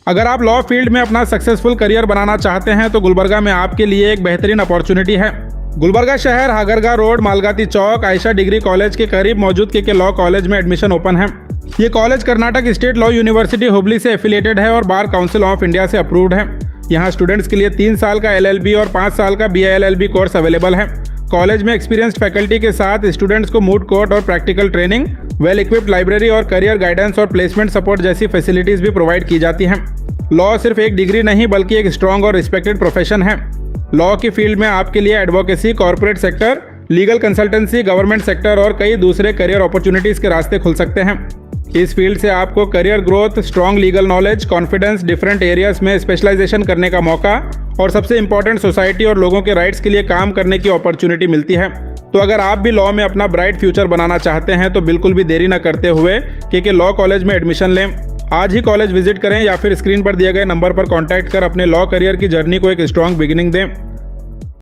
अगर आप law field में अपना सक्सेसफुल करियर बनाना चाहते हैं तो गुलबर्गा में आपके लिए एक बेहतरीन अपॉर्चुनिटी है। गुलबर्गा शहर, हागरगा रोड, मालगाती चौक, आयशा डिग्री कॉलेज के करीब मौजूद के लॉ कॉलेज में एडमिशन ओपन है। ये college Karnataka state law university Hubli से एफिलिएटेड है और बार काउंसिल ऑफ इंडिया से अप्रूव्ड है। यहाँ स्टूडेंट्स के लिए 3 साल का LLB और 5 साल का BILLB कोर्स अवेलेबल है। कॉलेज में एक्सपीरियंस्ड फैकल्टी के साथ स्टूडेंट्स को मूड कोर्ट और practical training, well equipped library और करियर गाइडेंस और प्लेसमेंट सपोर्ट जैसी फैसिलिटीज भी प्रोवाइड की जाती हैं। लॉ सिर्फ एक डिग्री नहीं बल्कि एक स्ट्रॉन्ग और रिस्पेक्टेड प्रोफेशन है। लॉ की फील्ड में आपके लिए advocacy, corporate sector, legal consultancy, government sector और कई दूसरे करियर अपॉर्चुनिटीज के रास्ते खुल सकते हैं। इस फील्ड से आपको career growth, strong legal knowledge, confidence, different areas में स्पेशलाइजेशन करने का मौका और सबसे इंपॉर्टेंट सोसाइटी और लोगों के राइट्स के लिए काम करने की अपॉर्चुनिटी मिलती है। तो अगर आप भी लॉ में अपना ब्राइट फ्यूचर बनाना चाहते हैं तो बिल्कुल भी देरी न करते हुए के लॉ कॉलेज में एडमिशन लें। आज ही कॉलेज विजिट करें या फिर स्क्रीन पर दिए गए नंबर पर कॉन्टैक्ट कर अपने लॉ करियर की जर्नी को एक स्ट्रॉन्ग बिगिनिंग दें।